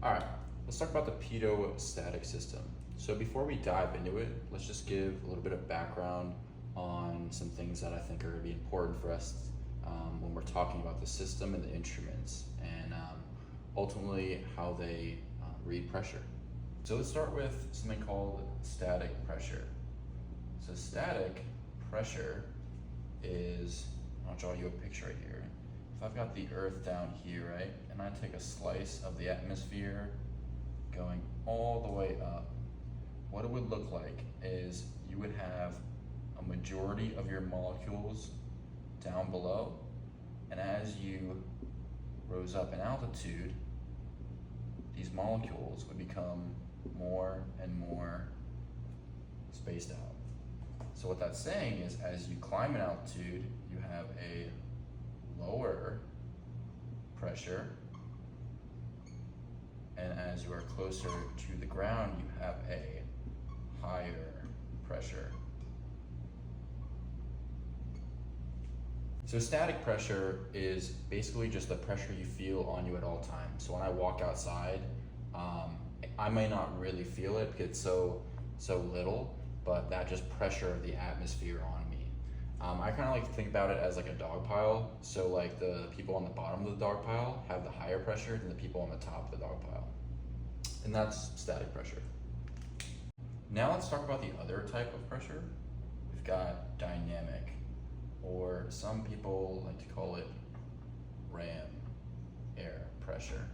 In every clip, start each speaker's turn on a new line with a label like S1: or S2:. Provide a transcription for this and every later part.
S1: All right, let's talk about the Pitot static system. So before we dive into it, let's just give a little bit of background on some things that I think are going to be important for us when we're talking about the system and the instruments, and ultimately how they read pressure. So let's start with something called static pressure. So static pressure is, I'll draw you a picture right here. If I've got the earth down here, right, and I take a slice of the atmosphere going all the way up, what it would look like is you would have a majority of your molecules down below, and as you rose up in altitude, these molecules would become more and more spaced out. So what that's saying is as you climb in altitude, you have a lower pressure, and as you are closer to the ground, you have a higher pressure. So static pressure is basically just the pressure you feel on you at all times. So when I walk outside, I may not really feel it because it's so little, but that just pressure of the atmosphere on me. I kind of like to think about it as like a dog pile. So like the people on the bottom of the dog pile have the higher pressure than the people on the top of the dog pile. And that's static pressure. Now let's talk about the other type of pressure. We've got dynamic, or some people like to call it RAM, air pressure.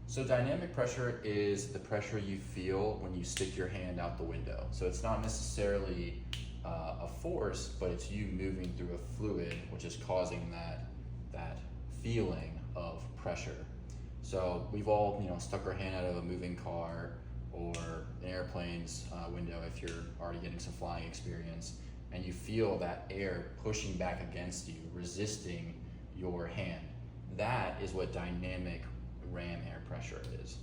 S1: So dynamic pressure is the pressure you feel when you stick your hand out the window. So it's not necessarily a force, but it's you moving through a fluid, which is causing that feeling of pressure. So we've all stuck our hand out of a moving car or an airplane's window if you're already getting some flying experience, and you feel that air pushing back against you, resisting your hand. That is what dynamic ram air pressure is.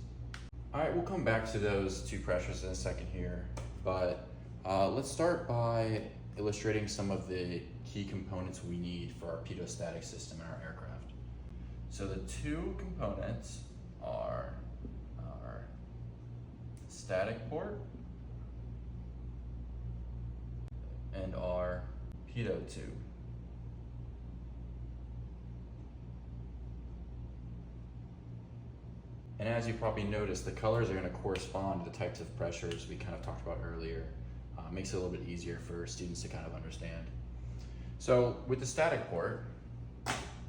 S1: All right, we'll come back to those two pressures in a second here, but let's start by illustrating some of the key components we need for our pitot-static system in our aircraft. So the two components are our static port and our pitot tube. And as you probably noticed, the colors are going to correspond to the types of pressures we kind of talked about earlier. Makes it a little bit easier for students to kind of understand. So with the static port,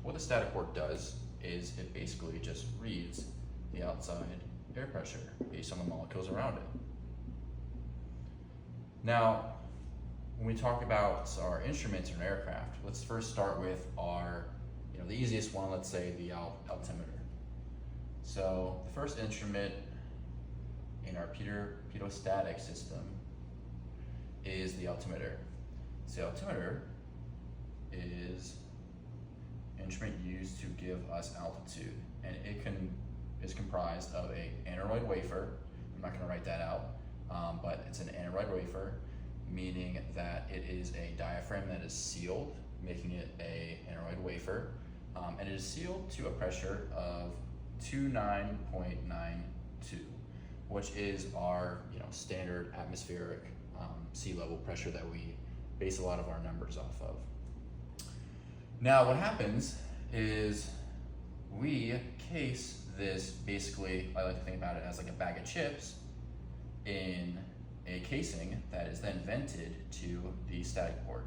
S1: what the static port does is it basically just reads the outside air pressure based on the molecules around it. Now, when we talk about our instruments in an aircraft, let's first start with our, the easiest one, let's say the altimeter. So the first instrument in our pitot-static system is the altimeter. So the altimeter is an instrument used to give us altitude, and it is comprised of an aneroid wafer. I'm not going to write that out, but it's an aneroid wafer, meaning that it is a diaphragm that is sealed, making it an aneroid wafer, and it is sealed to a pressure of 29.92, which is our standard atmospheric sea level pressure that we base a lot of our numbers off of. Now what happens is we case this, basically I like to think about it as like a bag of chips, in a casing that is then vented to the static port.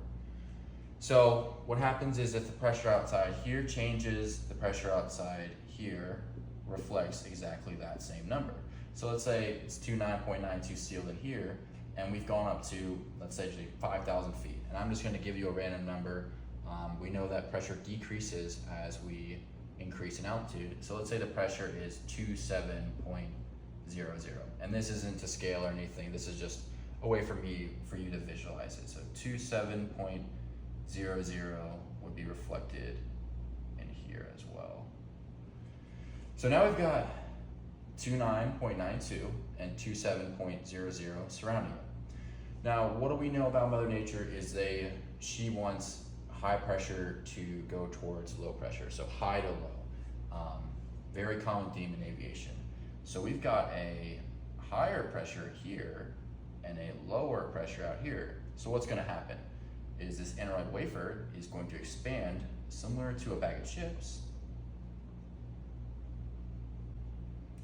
S1: So what happens is if the pressure outside here changes, the pressure outside here reflects exactly that same number. So let's say it's 29.92 sealed in here, and we've gone up to, let's say, 5,000 feet. And I'm just going to give you a random number. We know that pressure decreases as we increase in altitude. So let's say the pressure is 27.00. And this isn't to scale or anything. This is just a way for you to visualize it. So 27.00 would be reflected in here as well. So now we've got 29.92 and 27.00 surrounding it. Now, what do we know about Mother Nature is she wants high pressure to go towards low pressure, so high to low. Very common theme in aviation. So we've got a higher pressure here and a lower pressure out here. So what's gonna happen is this aneroid wafer is going to expand similar to a bag of chips.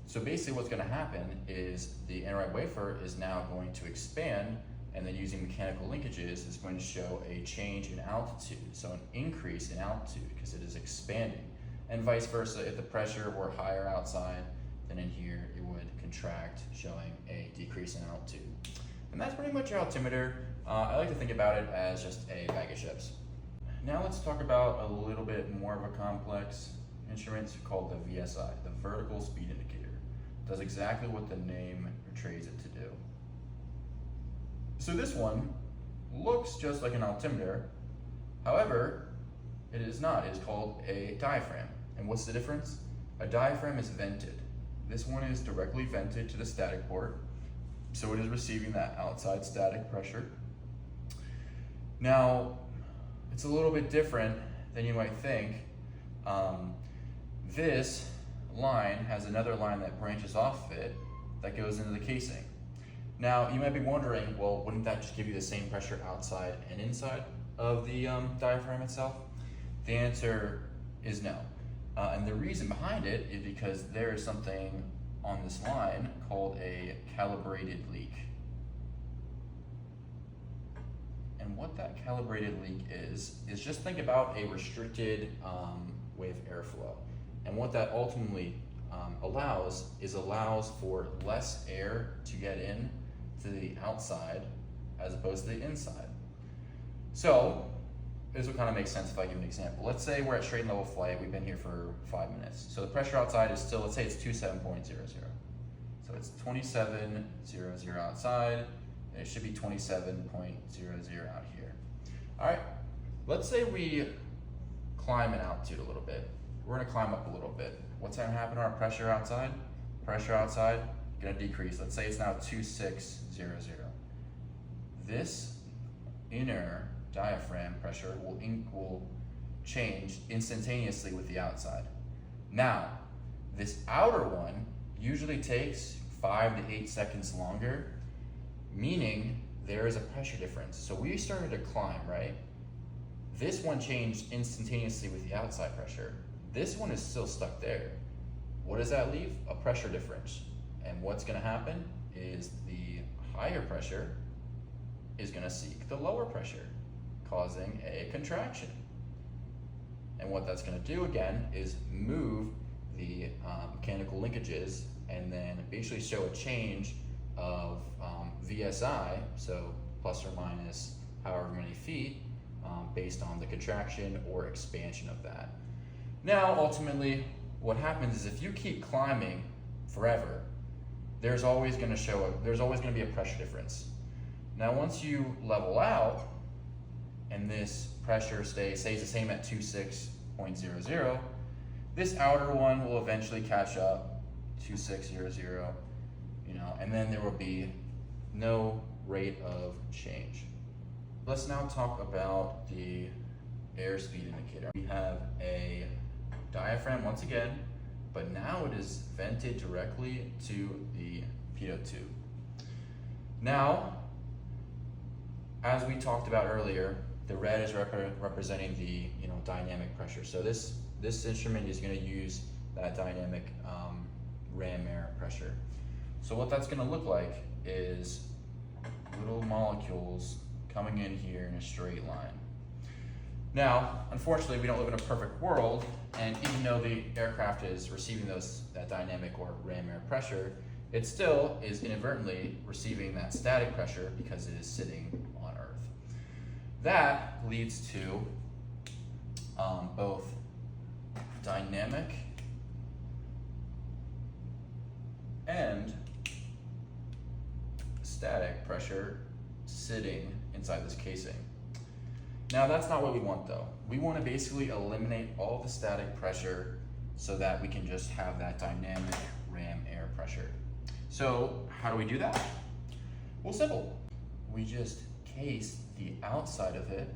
S1: So basically what's gonna happen is the aneroid wafer is now going to expand, and then using mechanical linkages is going to show a change in altitude. So an increase in altitude because it is expanding. And vice versa, if the pressure were higher outside than in here, it would contract, showing a decrease in altitude. And that's pretty much your altimeter. I like to think about it as just a bag of chips. Now let's talk about a little bit more of a complex instrument called the VSI, the vertical speed indicator. It does exactly what the name portrays it to do. So this one looks just like an altimeter. However, it is not. It is called a diaphragm. And what's the difference? A diaphragm is vented. This one is directly vented to the static port, so it is receiving that outside static pressure. Now, it's a little bit different than you might think. This line has another line that branches off of it that goes into the casing. Now, you might be wondering, well, wouldn't that just give you the same pressure outside and inside of the diaphragm itself? The answer is no. And the reason behind it is because there is something on this line called a calibrated leak. And what that calibrated leak is just think about a restricted way of airflow. And what that ultimately allows for less air to get in to the outside as opposed to the inside. So this would kind of make sense if I give an example. Let's say we're at straight and level flight, we've been here for 5 minutes. So the pressure outside is still, let's say it's 27.00. So it's 27.00 outside, and it should be 27.00 out here. All right, let's say we climb in altitude a little bit. We're gonna climb up a little bit. What's gonna happen to our pressure outside? Pressure outside, gonna decrease. Let's say it's now 2600. This inner diaphragm pressure will change instantaneously with the outside. Now, this outer one usually takes 5 to 8 seconds longer, meaning there is a pressure difference. So we started to climb, right? This one changed instantaneously with the outside pressure. This one is still stuck there. What does that leave? A pressure difference. And what's gonna happen is the higher pressure is gonna seek the lower pressure, causing a contraction. And what that's gonna do again is move the mechanical linkages and then basically show a change of VSI, so plus or minus however many feet, based on the contraction or expansion of that. Now, ultimately, what happens is if you keep climbing forever, there's always gonna be a pressure difference. Now, once you level out, and this pressure stays the same at 26.00, this outer one will eventually catch up, 2600, and then there will be no rate of change. Let's now talk about the airspeed indicator. We have a diaphragm once again, but now it is vented directly to the pitot tube. Now, as we talked about earlier, the red is representing the dynamic pressure. So this instrument is going to use that dynamic ram air pressure. So what that's going to look like is little molecules coming in here in a straight line. Now, unfortunately, we don't live in a perfect world, and even though the aircraft is receiving that dynamic or ram air pressure, it still is inadvertently receiving that static pressure because it is sitting on Earth. That leads to both dynamic and static pressure sitting inside this casing. Now, that's not what we want though. We want to basically eliminate all the static pressure so that we can just have that dynamic ram air pressure. So how do we do that? Well, simple. We just case the outside of it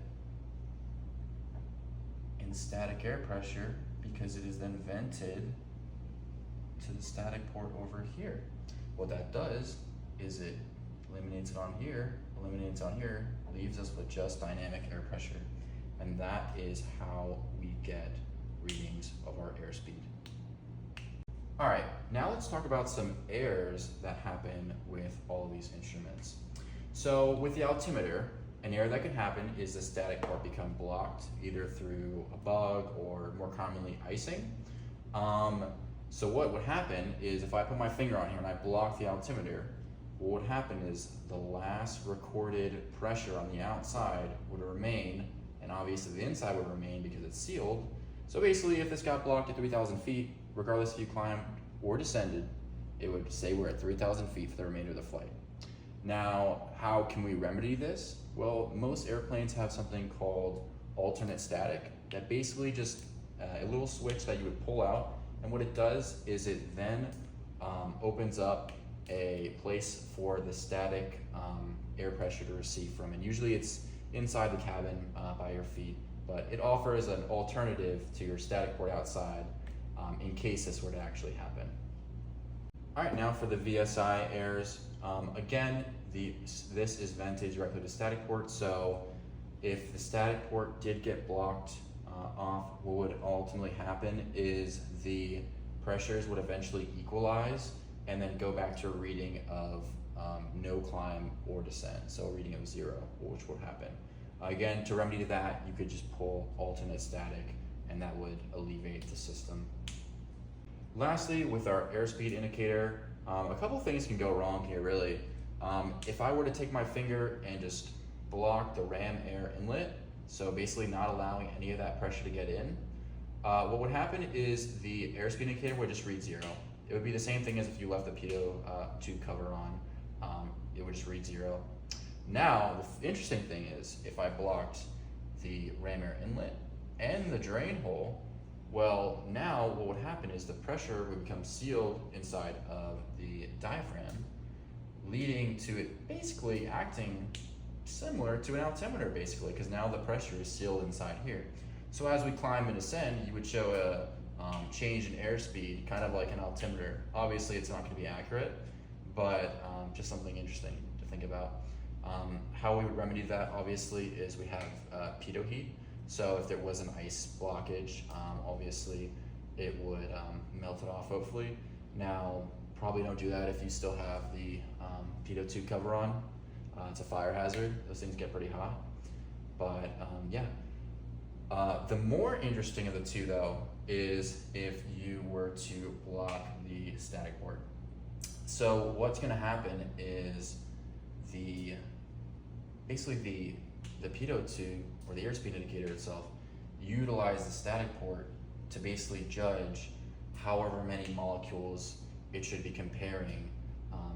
S1: in static air pressure because it is then vented to the static port over here. What that does is it eliminates it on here, leaves us with just dynamic air pressure. And that is how we get readings of our airspeed. All right, now let's talk about some errors that happen with all of these instruments. So with the altimeter, an error that can happen is the static port become blocked, either through a bug or more commonly icing. So what would happen is if I put my finger on here and I block the altimeter, what would happen is the last recorded pressure on the outside would remain, and obviously the inside would remain because it's sealed. So basically, if this got blocked at 3,000 feet, regardless if you climbed or descended, it would say we're at 3,000 feet for the remainder of the flight. Now, how can we remedy this? Well, most airplanes have something called alternate static that basically just a little switch that you would pull out, and what it does is it then opens up a place for the static air pressure to receive from, and usually it's inside the cabin by your feet, but it offers an alternative to your static port outside in case this were to actually happen. All right, now for the VSI errors. Again, this is vented directly to static port, so if the static port did get blocked off, what would ultimately happen is the pressures would eventually equalize and then go back to a reading of no climb or descent, so a reading of 0, which would happen. Again, to remedy that, you could just pull alternate static and that would alleviate the system. Lastly, with our airspeed indicator, a couple things can go wrong here, really. If I were to take my finger and just block the ram air inlet, so basically not allowing any of that pressure to get in, what would happen is the airspeed indicator would just read 0. It would be the same thing as if you left the pitot tube cover on. It would just read 0. Now, the interesting thing is, if I blocked the ram air inlet and the drain hole, well, now what would happen is the pressure would become sealed inside of the diaphragm, leading to it basically acting similar to an altimeter, basically, because now the pressure is sealed inside here. So as we climb and ascend, you would show a change in airspeed, kind of like an altimeter. Obviously, it's not going to be accurate, but just something interesting to think about. How we would remedy that, obviously, is we have pitot heat. So if there was an ice blockage, obviously it would melt it off, hopefully. Now, probably don't do that if you still have the pitot tube cover on. It's a fire hazard. Those things get pretty hot. But yeah. The more interesting of the two, though, is if you were to block the static port. So what's going to happen is basically the pitot tube, or the airspeed indicator itself, utilize the static port to basically judge however many molecules it should be comparing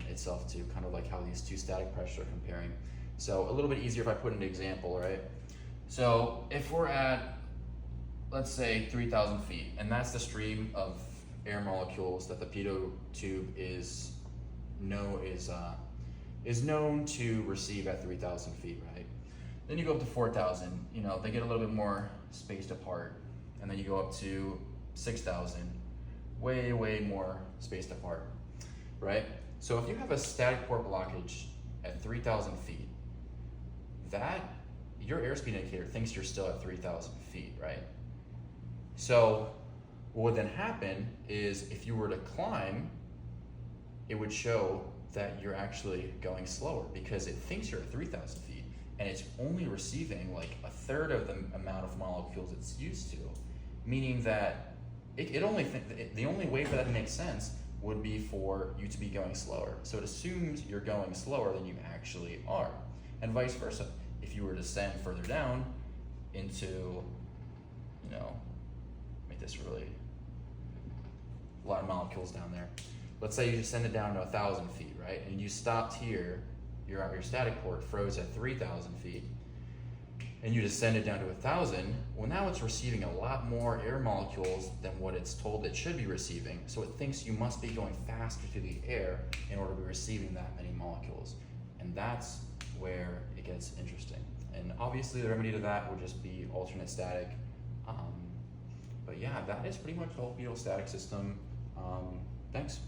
S1: itself to, kind of like how these two static pressures are comparing. So a little bit easier if I put an example, right? So if we're at, let's say, 3,000 feet, and that's the stream of air molecules that the pitot tube is known to receive at 3,000 feet, right? Then you go up to 4,000, they get a little bit more spaced apart. And then you go up to 6,000, way, way more spaced apart, right? So if you have a static port blockage at 3,000 feet, your airspeed indicator thinks you're still at 3,000 feet, right? So what would then happen is if you were to climb, it would show that you're actually going slower because it thinks you're at 3,000 feet and it's only receiving like a third of the amount of molecules it's used to, meaning that the only way for that to make sense would be for you to be going slower. So it assumes you're going slower than you actually are, and vice versa. If you were to descend further down into, make this really a lot of molecules down there. Let's say you descended down to 1,000 feet, right? And you stopped here, your static port froze at 3,000 feet, and you descended down to 1,000, well, now it's receiving a lot more air molecules than what it's told it should be receiving, so it thinks you must be going faster through the air in order to be receiving that many molecules. And that's where it gets interesting. And obviously the remedy to that would just be alternate static. But yeah, that is pretty much the whole pitot static system. Thanks.